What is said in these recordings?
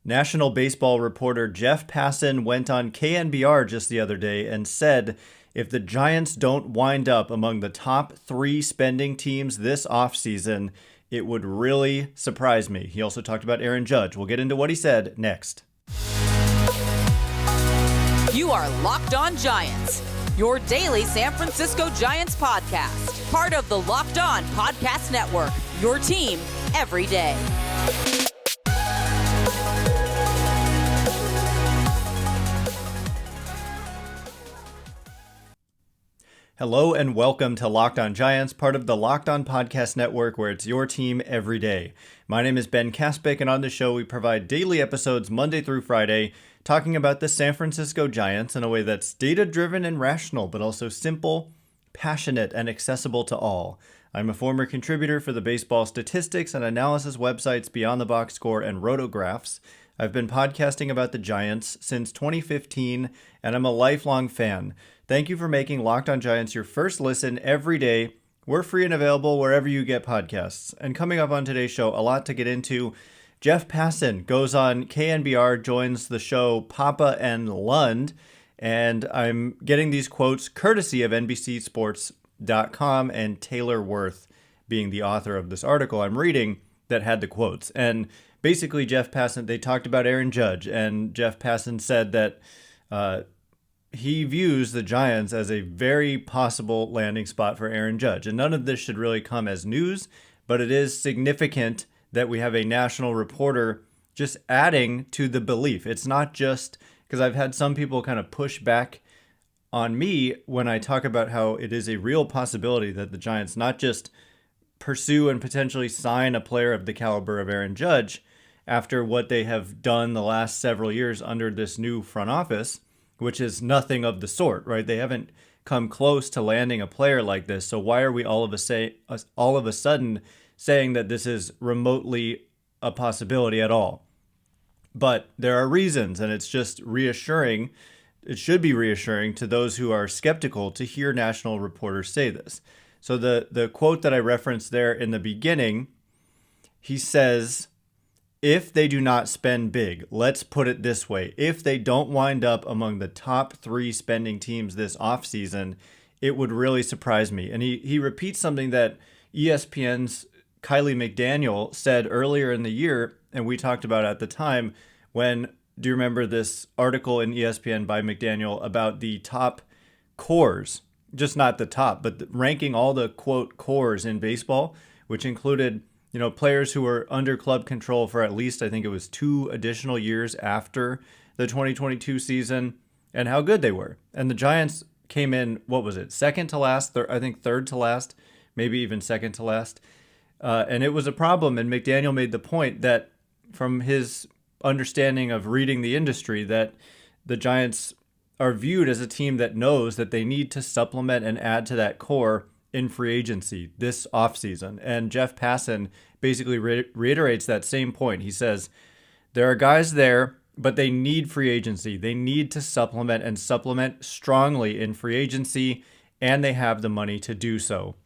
National baseball reporter Jeff Passan went on KNBR just the other day and said if the Giants don't wind up among the top 3 spending teams this offseason, it would really surprise me. He also talked about Aaron Judge. We'll get into what he said next. You are Locked On Giants, your daily San Francisco Giants podcast. Part of the Locked On Podcast Network, your team every day. Hello and welcome to Locked On Giants, part of the Locked On Podcast Network, where it's your team every day. My name is Ben Kaspick, and on the show we provide daily episodes Monday through Friday, talking about the San Francisco Giants in a way that's data-driven and rational, but also simple, passionate, and accessible to all. I'm a former contributor for the baseball statistics and analysis websites Beyond the Box Score and Rotographs. I've been podcasting about the Giants since 2015, and I'm a lifelong fan. Thank you for making Locked On Giants your first listen every day. We're free and available wherever you get podcasts. And coming up on today's show, a lot to get into. Jeff Passan goes on KNBR, joins the show Papa and Lund, and I'm getting these quotes courtesy of NBCSports.com and Taylor Worth being the author of this article I'm reading that had the quotes. And basically, Jeff Passan, they talked about Aaron Judge, and Jeff Passan said that he views the Giants as a very possible landing spot for Aaron Judge. And none of this should really come as news, but it is significant that we have a national reporter just adding to the belief. It's not just because I've had some people kind of push back on me when I talk about how it is a real possibility that the Giants not just pursue and potentially sign a player of the caliber of Aaron Judge after what they have done the last several years under this new front office, which is nothing of the sort, right? They haven't come close to landing a player like this. So why are we all of a sudden saying that this is remotely a possibility at all? But there are reasons, and it's just reassuring. It should be reassuring to those who are skeptical to hear national reporters say this. So the quote that I referenced there in the beginning, he says, if they do not spend big, let's put it this way, if they don't wind up among the top 3 spending teams this offseason, it would really surprise me. And he repeats something that ESPN's Kylie McDaniel said earlier in the year, and we talked about at the time when, do you remember this article in ESPN by McDaniel about the top cores, just not the top, but ranking all the, quote, cores in baseball, which included players who were under club control for at least, I think it was 2 additional years after the 2022 season, and how good they were. And the Giants came in, what was it, second to last, I think third to last, maybe even second to last. And it was a problem. And McDaniel made the point that from his understanding of reading the industry, that the Giants are viewed as a team that knows that they need to supplement and add to that core in free agency this offseason. And Jeff Passan basically reiterates that same point. He says, there are guys there, but they need free agency. They need to supplement strongly in free agency, and they have the money to do so.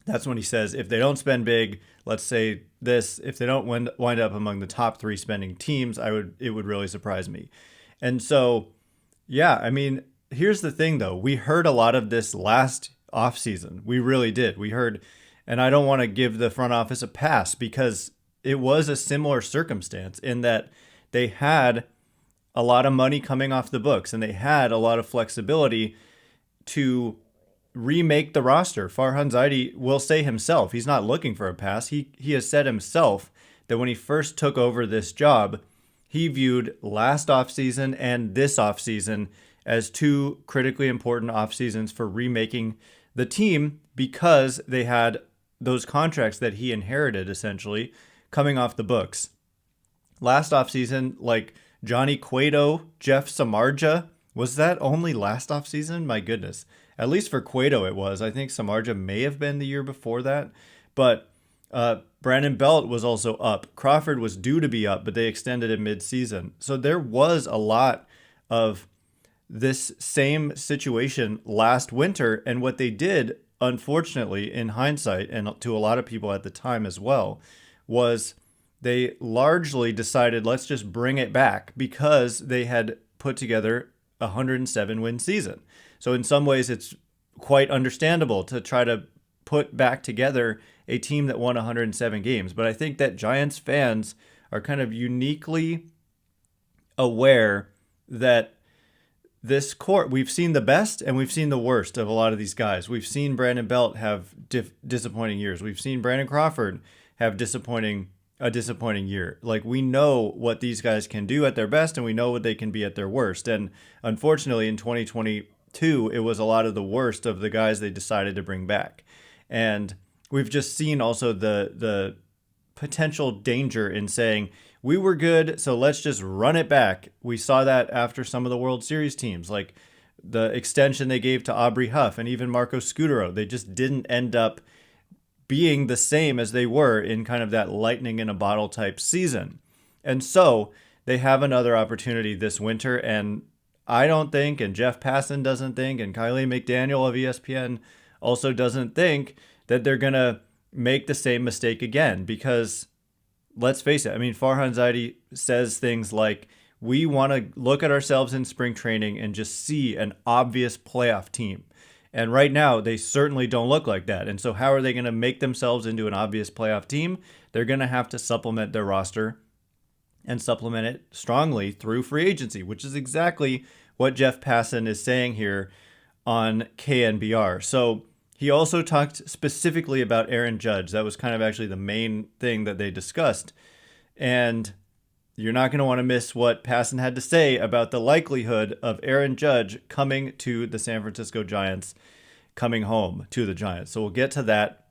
That's when he says, if they don't spend big, let's say this, if they don't wind up among the top 3 spending teams, it would really surprise me. And so, yeah, I mean, here's the thing though. We heard a lot of this last offseason. We really did. We heard, and I don't want to give the front office a pass because it was a similar circumstance in that they had a lot of money coming off the books and they had a lot of flexibility to remake the roster. Farhan Zaidi will say himself, he's not looking for a pass. He has said himself that when he first took over this job, he viewed last offseason and this offseason as 2 critically important off seasons for remaking the team because they had those contracts that he inherited essentially coming off the books. Last offseason, like Johnny Cueto, Jeff Samardzija, was that only last offseason? My goodness. At least for Cueto it was. I think Samardzija may have been the year before that. But Brandon Belt was also up. Crawford was due to be up, but they extended it mid-season. So there was a lot of this same situation last winter. And what they did, unfortunately, in hindsight, and to a lot of people at the time as well, was they largely decided, let's just bring it back because they had put together a 107 win season. So in some ways, it's quite understandable to try to put back together a team that won 107 games. But I think that Giants fans are kind of uniquely aware that this core, we've seen the best and we've seen the worst of a lot of these guys. We've seen Brandon Belt have disappointing years. We've seen Brandon Crawford have a disappointing year. Like, we know what these guys can do at their best and we know what they can be at their worst. And unfortunately, in 2022, it was a lot of the worst of the guys they decided to bring back. And we've just seen also the potential danger in saying, we were good, so let's just run it back. We saw that after some of the World Series teams, like the extension they gave to Aubrey Huff and even Marco Scutaro. They just didn't end up being the same as they were in kind of that lightning in a bottle type season. And so they have another opportunity this winter. And I don't think, and Jeff Passan doesn't think, and Kylie McDaniel of ESPN also doesn't think that they're going to make the same mistake again, because let's face it. I mean, Farhan Zaidi says things like, we want to look at ourselves in spring training and just see an obvious playoff team. And right now, they certainly don't look like that. And so how are they going to make themselves into an obvious playoff team? They're going to have to supplement their roster and supplement it strongly through free agency, which is exactly what Jeff Passan is saying here on KNBR. So he also talked specifically about Aaron Judge. That was kind of actually the main thing that they discussed. And you're not going to want to miss what Passan had to say about the likelihood of Aaron Judge coming to the San Francisco Giants, coming home to the Giants. So we'll get to that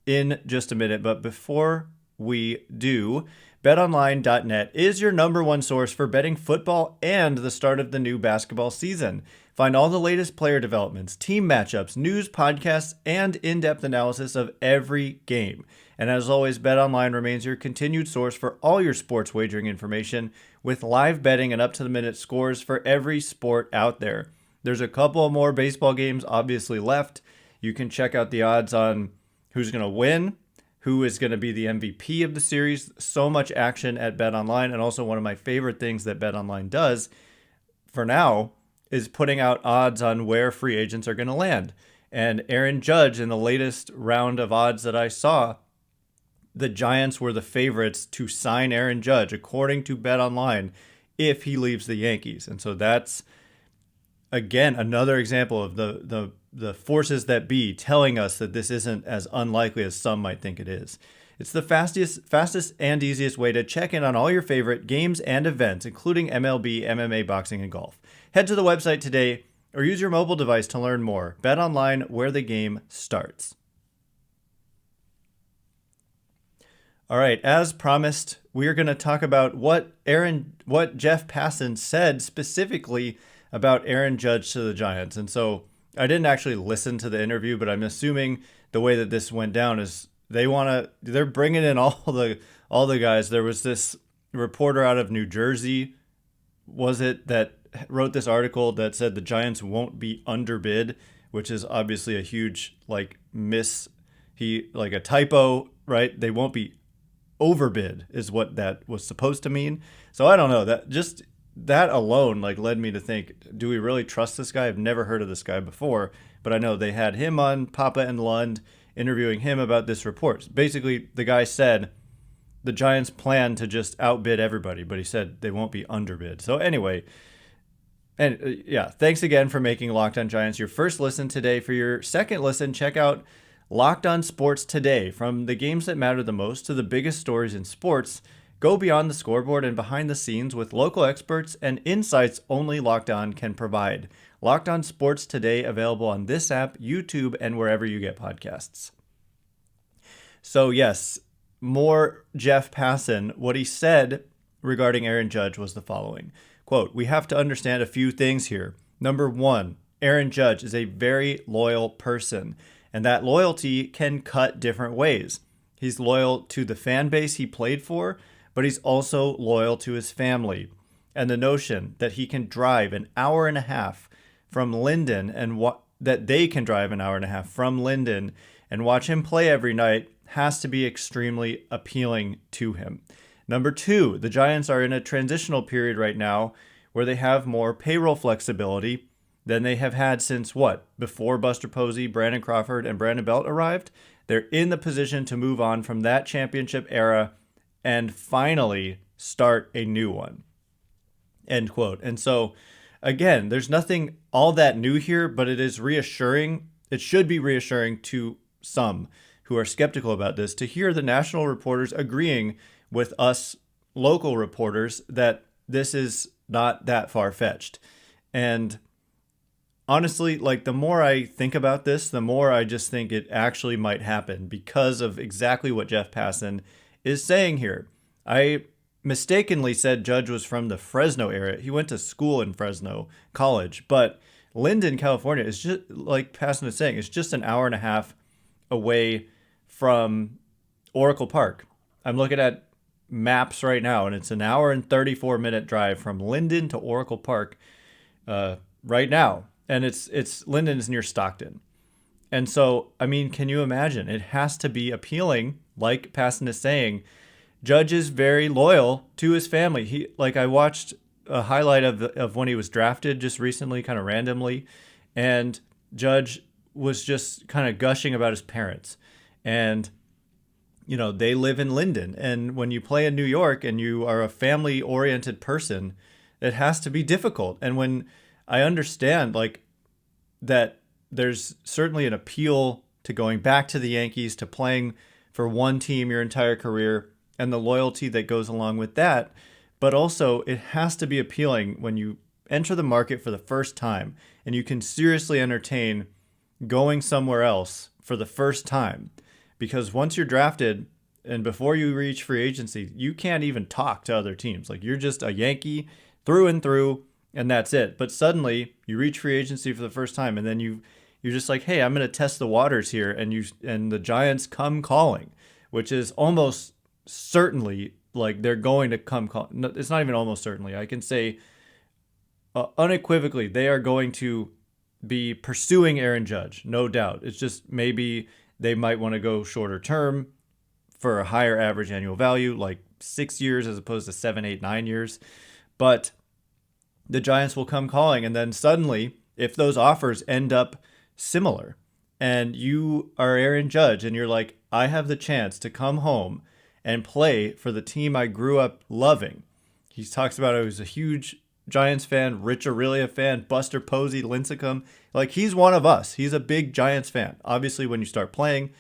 in just a minute. But before we do, BetOnline.net is your number one source for betting football and the start of the new basketball season. Find all the latest player developments, team matchups, news, podcasts, and in-depth analysis of every game. And as always, BetOnline remains your continued source for all your sports wagering information with live betting and up-to-the-minute scores for every sport out there. There's a couple more baseball games obviously left. You can check out the odds on who's going to win, who is going to be the MVP of the series. So much action at BetOnline. And also one of my favorite things that BetOnline does for now is putting out odds on where free agents are going to land. And Aaron Judge, in the latest round of odds that I saw, the Giants were the favorites to sign Aaron Judge, according to BetOnline, if he leaves the Yankees. And so that's, again, another example of the forces that be telling us that this isn't as unlikely as some might think it is. It's the fastest and easiest way to check in on all your favorite games and events, including MLB, MMA, boxing, and golf. Head to the website today or use your mobile device to learn more. BetOnline, where the game starts. All right, as promised, we are going to talk about what Jeff Passan said specifically about Aaron Judge to the Giants. And so I didn't actually listen to the interview, but I'm assuming the way that this went down is they're bringing in all the guys. There was this reporter out of New Jersey, was it, that wrote this article that said the Giants won't be underbid, which is obviously a huge a typo, right? They won't be overbid is what that was supposed to mean. So I don't know, that alone led me to think, do we really trust this guy? I've never heard of this guy before, but I know they had him on Papa and Lund interviewing him about this report. Basically, the guy said the Giants plan to just outbid everybody, but he said they won't be underbid. So anyway, and thanks again for making Locked On Giants your first listen today. For your second listen, check out Locked On Sports Today. From the games that matter the most to the biggest stories in sports, go beyond the scoreboard and behind the scenes with local experts and insights only Locked On can provide. Locked On Sports Today, available on this app, YouTube, and wherever you get podcasts. So yes, more Jeff Passan. What he said regarding Aaron Judge was the following. Quote, "We have to understand a few things here. Number one, Aaron Judge is a very loyal person, and that loyalty can cut different ways. He's loyal to the fan base he played for, but he's also loyal to his family. And the notion that he can drive an hour and a half from Linden that they can drive an hour and a half from Linden and watch him play every night has to be extremely appealing to him. Number two, the Giants are in a transitional period right now where they have more payroll flexibility than they have had since before Buster Posey, Brandon Crawford, and Brandon Belt arrived. They're in the position to move on from that championship era and finally start a new one. End quote. And so, again, there's nothing all that new here, but it is reassuring. It should be reassuring to some who are skeptical about this to hear the national reporters agreeing with us local reporters that this is not that far-fetched. And honestly, the more I think about this, the more I just think it actually might happen because of exactly what Jeff Passan is saying here. I mistakenly said Judge was from the Fresno area. He went to school in Fresno College, but Linden, California is just, like Passan is saying, it's just an hour and a half away from Oracle Park. I'm looking at maps right now, and it's an hour and 34-minute drive from Linden to Oracle Park right now. And it's Linden is near Stockton. And so, I mean, can you imagine? It has to be appealing, like Passan is saying. Judge is very loyal to his family. I watched a highlight of when he was drafted just recently, kind of randomly, and Judge was just kind of gushing about his parents. And, they live in Linden. And when you play in New York and you are a family-oriented person, it has to be difficult. And when I understand, that there's certainly an appeal to going back to the Yankees, to playing for one team your entire career, and the loyalty that goes along with that. But also, it has to be appealing when you enter the market for the first time and you can seriously entertain going somewhere else for the first time. Because once you're drafted and before you reach free agency, you can't even talk to other teams. You're just a Yankee through and through, and that's it. But suddenly, you reach free agency for the first time, and then you're just like, hey, I'm going to test the waters here, and the Giants come calling, which is almost certainly they're going to come call. No, it's not even almost certainly. I can say unequivocally they are going to be pursuing Aaron Judge, no doubt. It's just maybe they might want to go shorter term for a higher average annual value, 6 years as opposed to 7, 8, 9 years. But the Giants will come calling, and then suddenly, if those offers end up similar, and you are Aaron Judge, and you're like, I have the chance to come home and play for the team I grew up loving. He talks about he was a huge Giants fan, Rich Aurelia fan, Buster Posey, Lincecum. He's one of us. He's a big Giants fan. Obviously, when you start playing,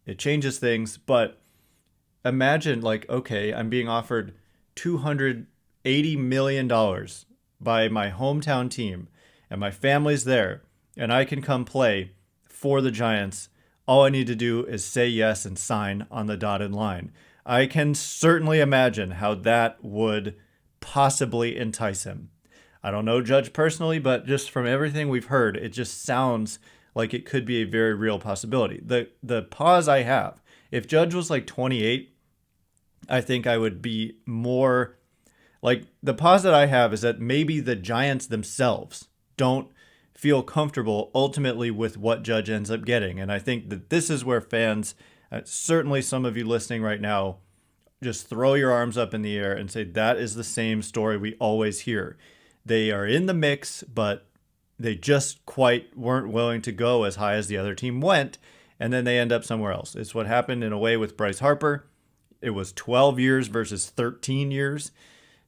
it changes things. But imagine, okay, I'm being offered $280 million by my hometown team, and my family's there, and I can come play for the Giants. All I need to do is say yes and sign on the dotted line. I can certainly imagine how that would possibly entice him. I don't know Judge personally, but just from everything we've heard, it just sounds like it could be a very real possibility. The pause I have, if Judge was 28, I think I would be more the pause that I have is that maybe the Giants themselves don't feel comfortable ultimately with what Judge ends up getting. And I think that this is where fans, certainly some of you listening right now, just throw your arms up in the air and say that is the same story we always hear. They are in the mix, but they just quite weren't willing to go as high as the other team went, and then they end up somewhere else. It's what happened in a way with Bryce Harper. It was 12 years versus 13 years.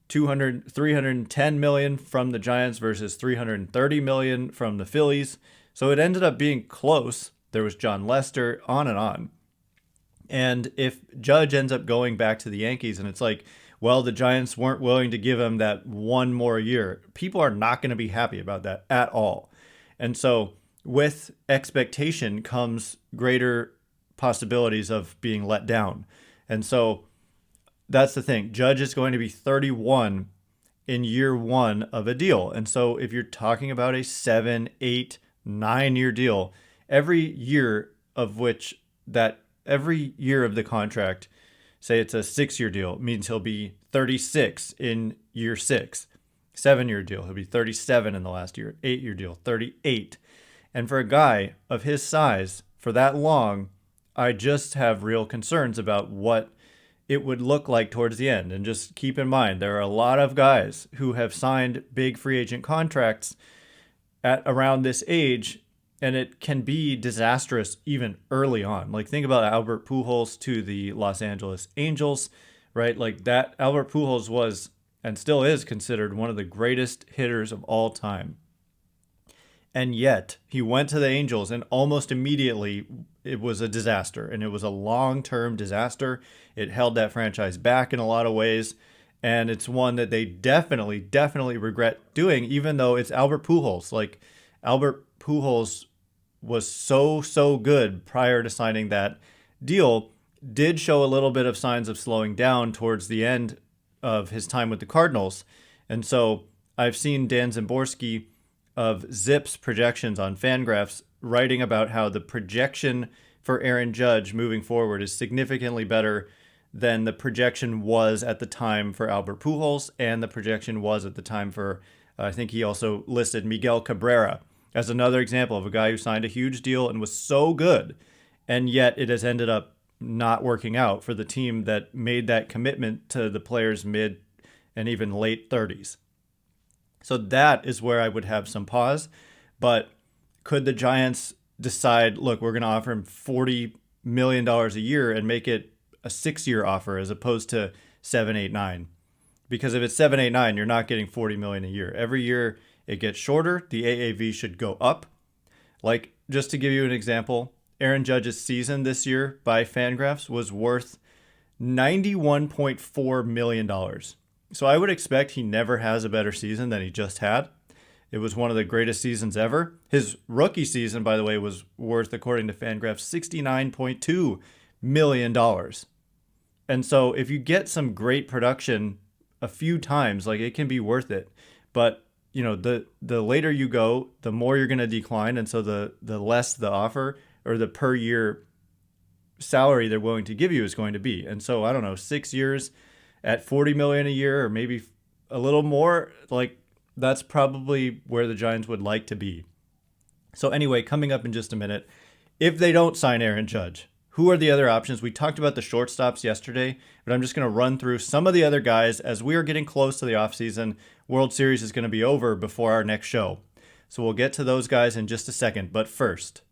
$310 million from the Giants versus $330 million from the Phillies. So it ended up being close. There was John Lester, on and on. And if Judge ends up going back to the Yankees and it's the Giants weren't willing to give him that one more year, people are not going to be happy about that at all. And so with expectation comes greater possibilities of being let down. And so that's the thing. Judge is going to be 31 in year one of a deal. And so if you're talking about a 7, 8, 9-year deal, every year of the contract, say it's a 6-year deal, means he'll be 36 in year 6. 7-year deal, he'll be 37 in the last year. 8-year deal, 38. And for a guy of his size, for that long, I just have real concerns about what it would look like towards the end. And just keep in mind, there are a lot of guys who have signed big free agent contracts at around this age, and it can be disastrous even early on. Like, think about Albert Pujols to the Los Angeles Angels, right? Like, that Albert Pujols was and still is considered one of the greatest hitters of all time. And yet he went to the Angels, and almost immediately it was a disaster, and it was a long-term disaster. It held that franchise back in a lot of ways, and it's one that they definitely regret doing, even though it's Albert Pujols. Like, Albert Pujols was so good prior to signing that deal, did show a little bit of signs of slowing down towards the end of his time with the Cardinals. And so I've seen Dan Szymborski of Zip's projections on Fangraphs writing about how the projection for Aaron Judge moving forward is significantly better than the projection was at the time for Albert Pujols, and the projection was at the time for, I think he also listed Miguel Cabrera as another example of a guy who signed a huge deal and was so good, and yet it has ended up not working out for the team that made that commitment to the players' mid and even late 30s. So that is where I would have some pause. But could the Giants decide, look, we're going to offer him $40 million a year and make it a 6-year offer as opposed to 7, 8, 9? Because if it's 7, 8, 9, you're not getting $40 million a year. Every year it gets shorter. The AAV should go up. Like, just to give you an example, Aaron Judge's season this year by Fangraphs was worth $91.4 million. So I would expect he never has a better season than he just had. It was one of the greatest seasons ever. His rookie season, by the way, was worth, according to Fangraphs, $69.2 million. And so if you get some great production a few times, like, it can be worth it. But, you know, the later you go, the more you're going to decline. And so the less the offer or the per year salary they're willing to give you is going to be. And so, I don't know, 6 years at $40 million a year, or maybe a little more, like, that's probably where the Giants would like to be. So anyway, coming up in just a minute, if they don't sign Aaron Judge, who are the other options? We talked about the shortstops yesterday, but I'm just going to run through some of the other guys as we are getting close to the offseason. World Series is going to be over before our next show. So we'll get to those guys in just a second. But first,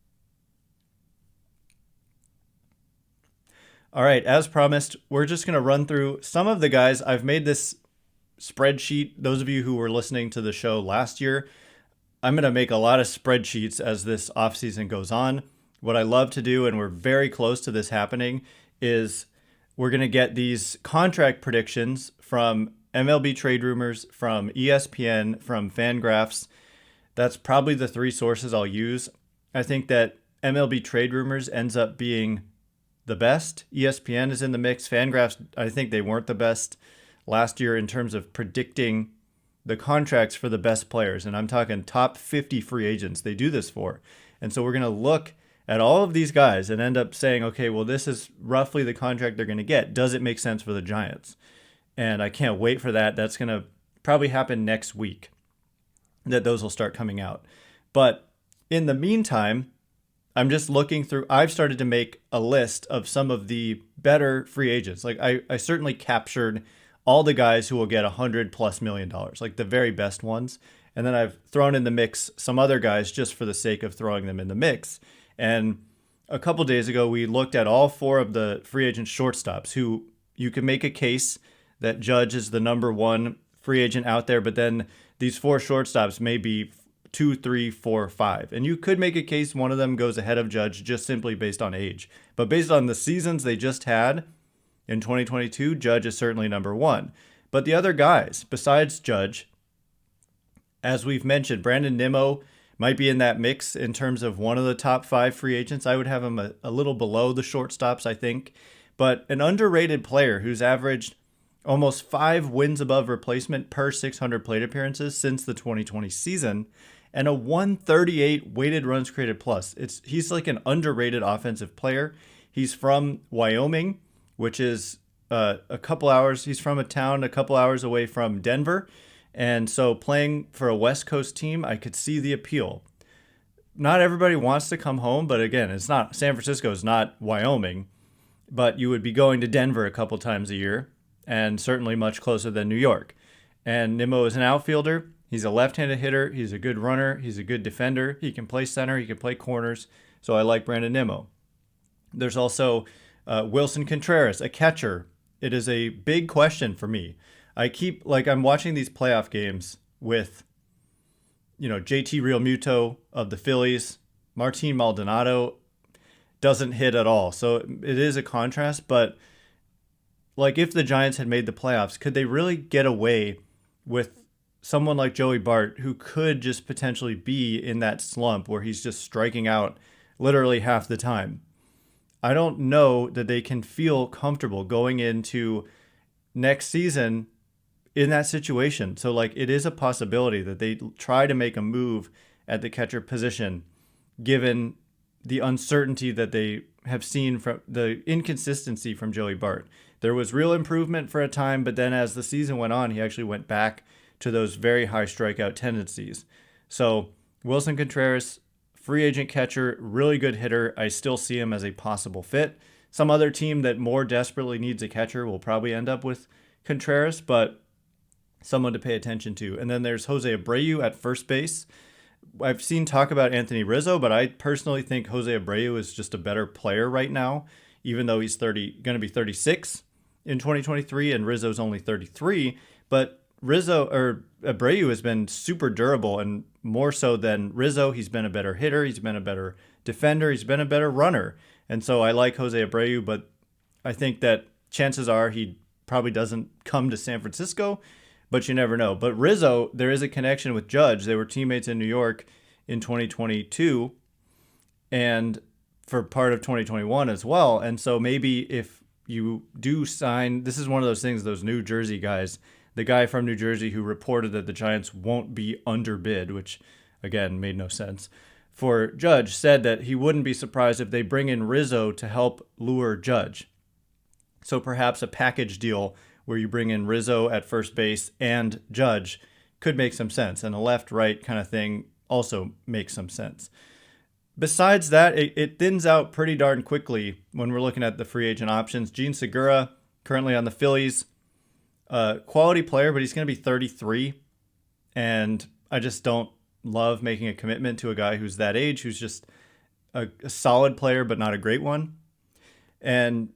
all right, as promised, we're just going to run through some of the guys. I've made this spreadsheet. Those of you who were listening to the show last year, I'm going to make a lot of spreadsheets as this offseason goes on. What I love to do, and we're very close to this happening, is we're going to get these contract predictions from MLB Trade Rumors, from ESPN, from Fangraphs. That's probably the 3 sources I'll use. I think that MLB Trade Rumors ends up being the best. ESPN is in the mix. Fangraphs, I think they weren't the best last year in terms of predicting the contracts for the best players. And I'm talking top 50 free agents they do this for. And so we're going to look at all of these guys and end up saying, okay, well, this is roughly the contract they're going to get. Does it make sense for the Giants? And I can't wait for that. That's going to probably happen next week, that those will start coming out. But in the meantime, I'm just looking through. I've started to make a list of some of the better free agents. Like, I certainly captured all the guys who will get $100+ million, like the very best ones. And then I've thrown in the mix some other guys just for the sake of throwing them in the mix. And a couple days ago, we looked at all 4 of the free agent shortstops who you can make a case that Judge is the number 1 free agent out there, but then these 4 shortstops may be 2, 3, 4, 5. And you could make a case one of them goes ahead of Judge just simply based on age. But based on the seasons they just had in 2022, Judge is certainly number 1. But the other guys, besides Judge, as we've mentioned, Brandon Nimmo might be in that mix in terms of one of the top 5 free agents. I would have him a little below the shortstops, I think. But an underrated player who's averaged almost 5 wins above replacement per 600 plate appearances since the 2020 season, and a 138 weighted runs created plus. He's like an underrated offensive player. He's from Wyoming, which is a couple hours. He's from a town a couple hours away from Denver. And so playing for a West Coast team, I could see the appeal. not everybody wants to come home, but again, it's not San Francisco is not Wyoming, but you would be going to Denver a couple times a year, and certainly much closer than New York. And Nimmo is an outfielder. He's a left-handed hitter. He's a good runner. He's a good defender. He can play center. He can play corners. So I like Brandon Nimmo. There's also Wilson Contreras, a catcher. It is a big question for me. I'm watching these playoff games with, JT Realmuto of the Phillies. Martin Maldonado doesn't hit at all. So it is a contrast, but if the Giants had made the playoffs, could they really get away with someone like Joey Bart, who could just potentially be in that slump where he's just striking out literally half the time? I don't know that they can feel comfortable going into next season in that situation. So it is a possibility that they try to make a move at the catcher position, given the uncertainty that they have seen from the inconsistency from Joey Bart. There was real improvement for a time, but then as the season went on, he actually went back to those very high strikeout tendencies. So Wilson Contreras, free agent catcher, really good hitter. I still see him as a possible fit. Some other team that more desperately needs a catcher will probably end up with Contreras, but someone to pay attention to. And then there's Jose Abreu at first base. I've seen talk about Anthony Rizzo, but I personally think Jose Abreu is just a better player right now, even though he's going to be 36 in 2023 and Rizzo's only 33. But Abreu has been super durable, and more so than Rizzo. He's been a better hitter. He's been a better defender. He's been a better runner. And so I like Jose Abreu, but I think that chances are he probably doesn't come to San Francisco, but you never know. But Rizzo, there is a connection with Judge. They were teammates in New York in 2022 and for part of 2021 as well. And so maybe if you do sign, this is one of those things, those New Jersey guys, the guy from New Jersey who reported that the Giants won't be underbid, which, again, made no sense, for Judge, said that he wouldn't be surprised if they bring in Rizzo to help lure Judge. So perhaps a package deal where you bring in Rizzo at first base and Judge could make some sense. And a left-right kind of thing also makes some sense. Besides that, it thins out pretty darn quickly when we're looking at the free agent options. Gene Segura, currently on the Phillies, quality player, but he's going to be 33. And I just don't love making a commitment to a guy who's that age, who's just a solid player, but not a great one. And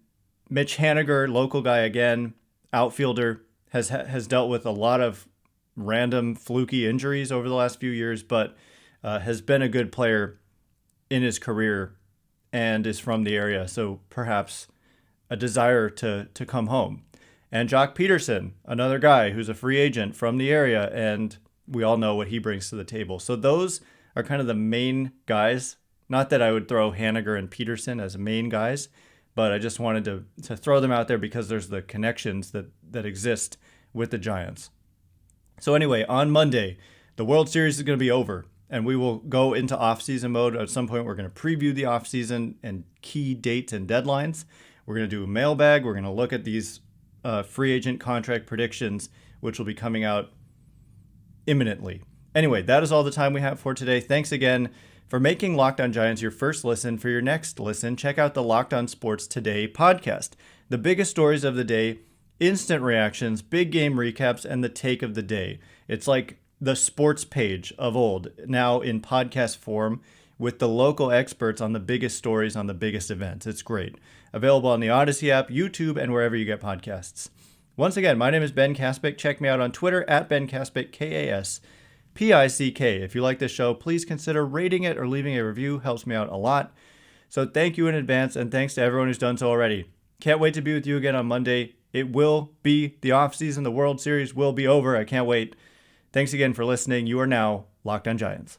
Mitch Haniger, local guy again, outfielder, has dealt with a lot of random fluky injuries over the last few years, but has been a good player in his career and is from the area. So perhaps a desire to come home. And Jock Peterson, another guy who's a free agent from the area, and we all know what he brings to the table. So those are kind of the main guys. Not that I would throw Haniger and Peterson as main guys, but I just wanted to throw them out there because there's the connections that exist with the Giants. So anyway, on Monday, the World Series is going to be over, and we will go into offseason mode. At some point, we're going to preview the offseason and key dates and deadlines. We're going to do a mailbag. We're going to look at these free agent contract predictions, which will be coming out imminently. Anyway, that is all the time we have for today. Thanks again for making Locked On Giants your first listen. For your next listen, check out the Locked On Sports Today podcast. The biggest stories of the day, instant reactions, big game recaps, and the take of the day. It's like the sports page of old, now in podcast form, with the local experts on the biggest stories on the biggest events. It's great. Available on the Odyssey app, YouTube, and wherever you get podcasts. Once again, my name is Ben Kaspick. Check me out on Twitter at Ben Kaspick, KASPICK. If you like this show, please consider rating it or leaving a review. Helps me out a lot. So thank you in advance, and thanks to everyone who's done so already. Can't wait to be with you again on Monday. It will be the offseason. The World Series will be over. I can't wait. Thanks again for listening. You are now Locked On Giants.